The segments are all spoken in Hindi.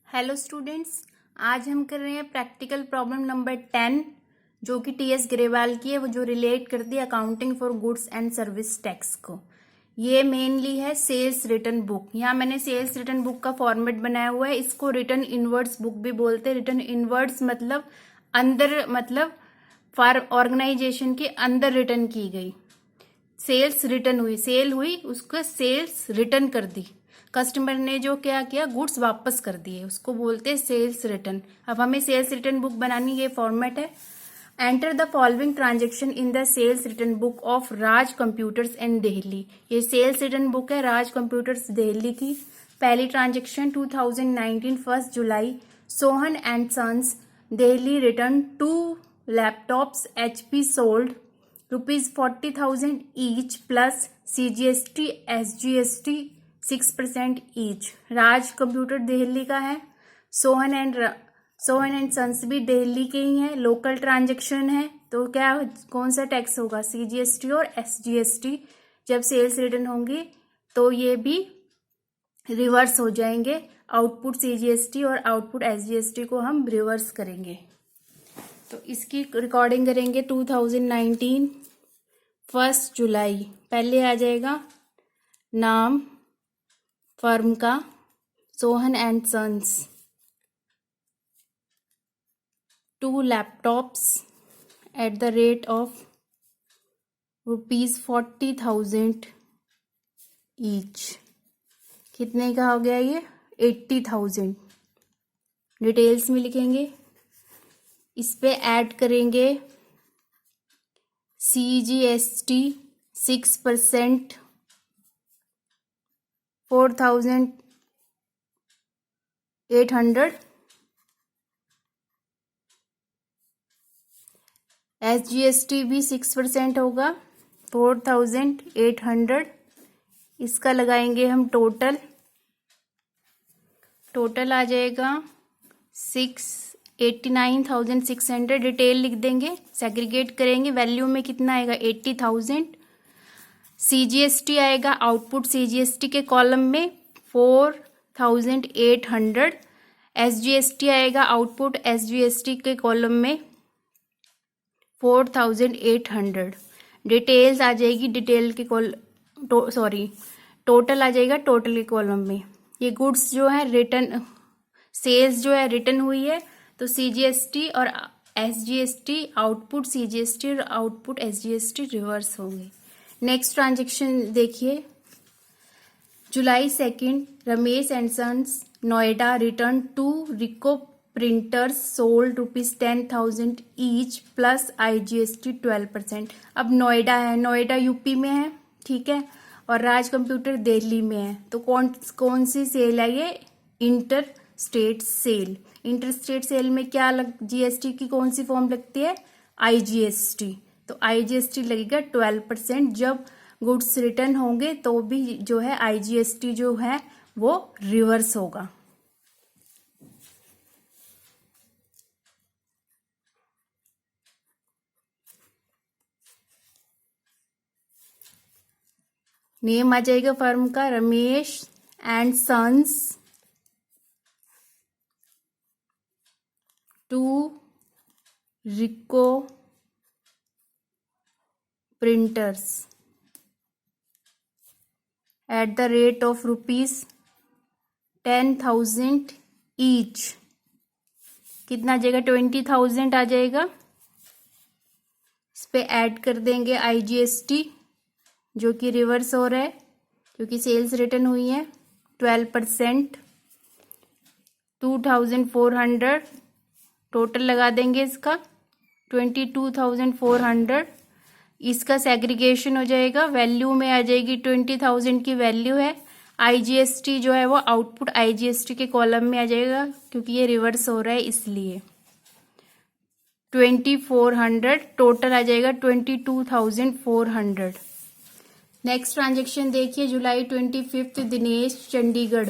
हेलो स्टूडेंट्स, आज हम कर रहे हैं प्रैक्टिकल प्रॉब्लम नंबर 10 जो कि टीएस ग्रेवाल की है, वो जो रिलेट करती है accounting for goods and service tax को। ये मेनली है सेल्स रिटर्न बुक। यहाँ मैंने सेल्स रिटर्न बुक का फॉर्मेट बनाया हुआ है। इसको रिटर्न इनवर्ड्स बुक भी बोलते हैं। रिटर्न इनवर्ड्स मतलब अंदर, मतलब फॉर ऑर्गेनाइजेशन के अंदर रिटर्न की गई। सेल्स रिटर्न हुई, सेल हुई, उसका सेल्स रिटर्न कर दी, कस्टमर ने जो क्या किया, गुड्स वापस कर दिए, उसको बोलते हैं सेल्स रिटर्न। अब हमें सेल्स रिटर्न बुक बनानी, ये फॉर्मेट है। Enter the following transaction in the sales return book of Raj computers in Delhi. ये सेल्स रिटर्न बुक है राज कंप्यूटर्स दिल्ली की। पहली transaction 2019 1 July, Sohan and sons Delhi return 2 laptops HP sold ₹40,000 each plus CGST SGST 6% each. Raj computer Delhi का है। सोहन एंड सन्स भी दिल्ली के ही हैं। लोकल ट्रांजेक्शन है तो क्या, कौन सा टैक्स होगा, CGST और SGST। जब सेल्स रिटर्न होंगी तो ये भी रिवर्स हो जाएंगे। आउटपुट CGST और आउटपुट SGST को हम रिवर्स करेंगे। तो इसकी रिकॉर्डिंग करेंगे 2019 1 जुलाई। पहले आ जाएगा नाम फर्म का, Sohan and sons. 2 laptops at the rate of ₹40,000 each. कितने का हो गया ये, 80,000। डिटेल्स में लिखेंगे। इस पे ऐड करेंगे CGST 6%, 4,800। SGST भी 6% होगा, 4,800। इसका लगाएंगे हम टोटल आ जाएगा 89,600। डिटेल लिख देंगे, सेग्रीगेट करेंगे। वैल्यू में कितना आएगा, 80,000। CGST आएगा आउटपुट CGST के कॉलम में 4,800। SGST आएगा आउटपुट SGST के कॉलम में 4,800। डिटेल्स आ जाएगी डिटेल के टोटल आ जाएगा टोटल के कॉलम में। ये गुड्स जो है रिटर्न, सेल्स जो है रिटर्न हुई है, तो CGST और SGST, आउटपुट CGST और आउटपुट SGST रिवर्स होंगे। नेक्स्ट ट्रांजेक्शन देखिए, July 2, Ramesh and sons Noida return 2 Ricoh printers sold ₹10,000 each plus IGST 12%। अब नोएडा है, नोएडा यूपी में है, ठीक है, और राज कंप्यूटर दिल्ली में है। तो कौन सी सेल है ये, inter state sale. Inter state sale में क्या GST की कौन सी फॉर्म लगती है, IGST। तो IGST लगेगा 12%। जब गुड्स रिटर्न होंगे तो भी जो है IGST जो है वो रिवर्स होगा। नेम आ जाएगा फर्म का Ramesh and sons 2 Ricoh printers at the rate of ₹10,000 each. कितना आ जाएगा, 20,000 आ जाएगा। इस पे ऐड कर देंगे IGST जो कि रिवर्स हो रहा है क्योंकि सेल्स रिटर्न हुई है, 12%, 2,400। टोटल लगा देंगे इसका 22,400। इसका सेग्रीगेशन हो जाएगा, वैल्यू में आ जाएगी 20,000 की वैल्यू है। IGST जो है वो आउटपुट IGST के कॉलम में आ जाएगा क्योंकि ये रिवर्स हो रहा है इसलिए 2400। टोटल आ जाएगा 22,400। नेक्स्ट ट्रांजेक्शन देखिए, जुलाई 25, Dinesh Chandigarh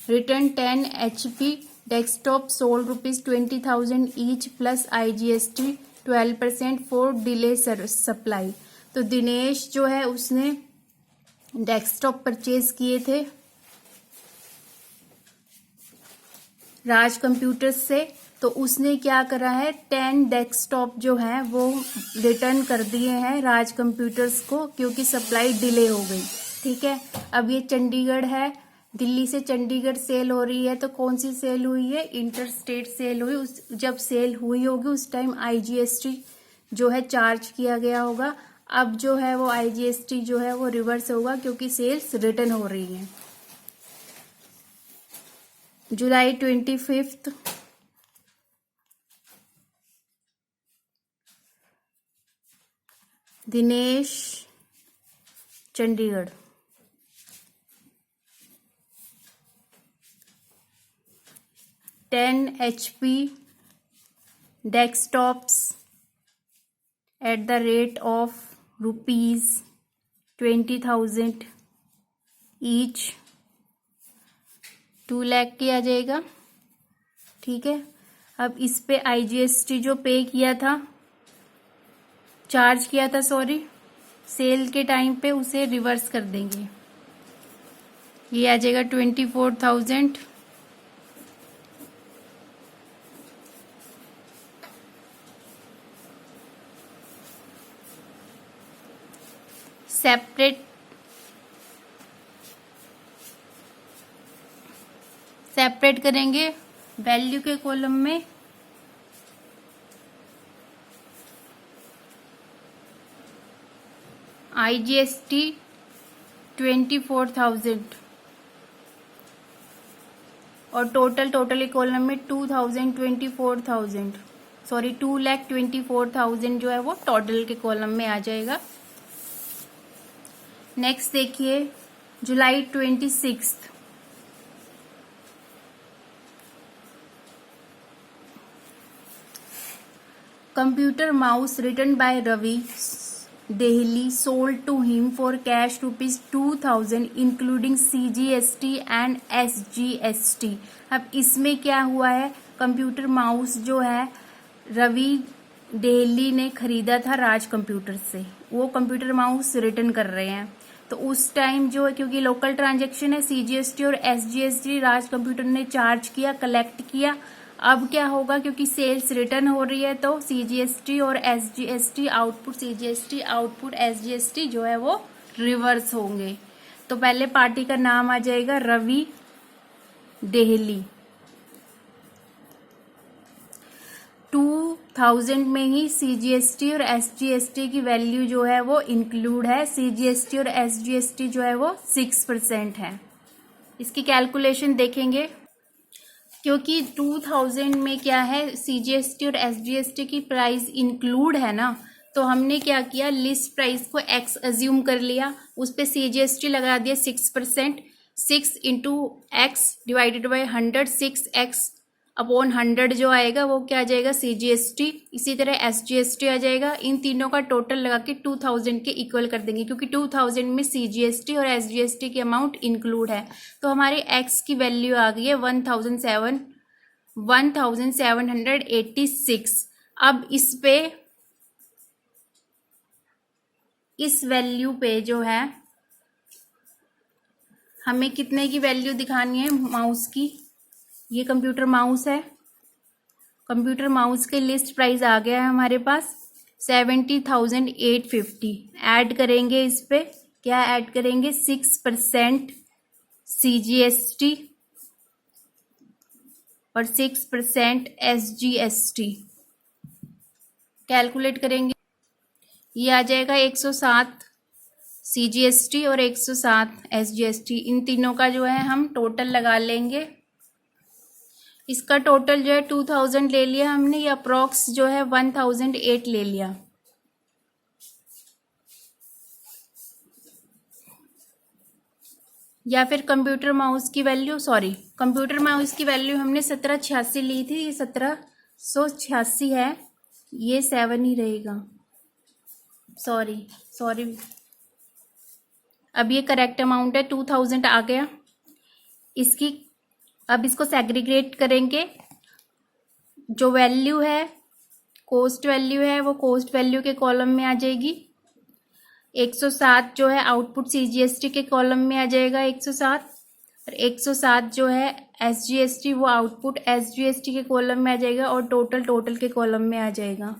return 10 HP desktop sold ₹20,000 each plus IGST 12% for delay supply. तो दिनेश जो है उसने डेस्कटॉप परचेज किए थे राज कंप्यूटर्स से, तो उसने क्या करा है 10 डेस्कटॉप जो है वो रिटर्न कर दिए हैं राज कंप्यूटर्स को, क्योंकि सप्लाई डिले हो गई। ठीक है, अब ये चंडीगढ़ है, दिल्ली से चंडीगढ़ सेल हो रही है, तो कौन सी सेल हुई है, इंटर स्टेट सेल हुई। जब सेल हुई होगी उस टाइम IGST जो है चार्ज किया गया होगा। अब जो है वो IGST जो है वो रिवर्स होगा, क्योंकि सेल्स रिटर्न हो रही है। जुलाई 25, Dinesh, Chandigarh. 10 HP desktops at the rate of ₹20,000 each, 2 lakh की आ जाएगा। ठीक है, अब इस पे IGST जो पे किया था, चार्ज किया था सॉरी, सेल के टाइम पे उसे रिवर्स कर देंगे। ये आ जाएगा 24,000। सेपरेट करेंगे वैल्यू के कॉलम में। IGST 24,000 और टोटल के कॉलम में 2,24,000 सॉरी 2,24,000 जो है वो टोटल के कॉलम में आ जाएगा। नेक्स्ट देखिए July 26, computer mouse return by Ravi Delhi sold to him for cash ₹2,000 including CGST and SGST। अब इसमें क्या हुआ है, कंप्यूटर माउस जो है रवि देहली ने खरीदा था राज कंप्यूटर से, वो कंप्यूटर माउस रिटर्न कर रहे हैं। तो उस टाइम जो है, क्योंकि लोकल ट्रांजैक्शन है, CGST और SGST राज कंप्यूटर ने चार्ज किया, कलेक्ट किया। अब क्या होगा, क्योंकि सेल्स रिटर्न हो रही है, तो CGST और SGST output, CGST output SGST जो है वो रिवर्स होंगे। तो पहले पार्टी का नाम आ जाएगा रवि देहली। 2,000 में ही CGST और SGST की वैल्यू जो है वो इंक्लूड है। CGST और SGST जो है वो 6% है। इसकी कैलकुलेशन देखेंगे, क्योंकि 2,000 में क्या है CGST और SGST की प्राइस इंक्लूड है ना, तो हमने क्या किया, लिस्ट प्राइस को X अज्यूम कर लिया, उस पे CGST लगा दिया 6%। 6 into X divided by 100, 6X upon 100 जो आएगा वो क्या आ जाएगा CGST। इसी तरह SGST आ जाएगा। इन तीनों का टोटल लगा के 2,000 के इक्वल कर देंगे, क्योंकि 2,000 में CGST और SGST की अमाउंट इंक्लूड है। तो हमारे X की वैल्यू आ गई है 1,786। अब इस वैल्यू पे जो है हमें कितने की वैल्यू दिखानी है माउस की। ये कंप्यूटर माउस है, कंप्यूटर माउस के लिस्ट प्राइस आ गया है हमारे पास 70,850। ऐड करेंगे इस पे, क्या ऐड करेंगे 6% CGST और 6% SGST। कैलकुलेट करेंगे, ये आ जाएगा 107 CGST और 107 SGST। इन तीनों का जो है हम टोटल लगा लेंगे। इसका टोटल जो है 2,000 ले लिया हमने, या अप्रॉक्स जो है 1,008 ले लिया। या फिर कंप्यूटर माउस की वैल्यू, सॉरी कंप्यूटर माउस की वैल्यू हमने 1786 ली थी, ये 1786 है, ये 7 ही रहेगा। सॉरी अब ये करेक्ट अमाउंट है, 2,000 आ गया। अब इसको सेग्रीगेट करेंगे। जो वैल्यू है कॉस्ट वैल्यू है वो कॉस्ट वैल्यू के कॉलम में आ जाएगी। 107 जो है आउटपुट CGST के कॉलम में आ जाएगा 107। और 107 जो है SGST, वो आउटपुट SGST के कॉलम में आ जाएगा और टोटल के कॉलम में आ जाएगा।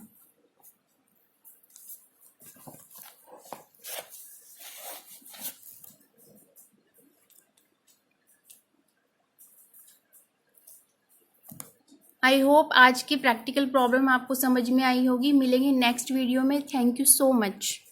आई होप आज की प्रैक्टिकल प्रॉब्लम आपको समझ में आई होगी। मिलेंगे नेक्स्ट वीडियो में। Thank you so much.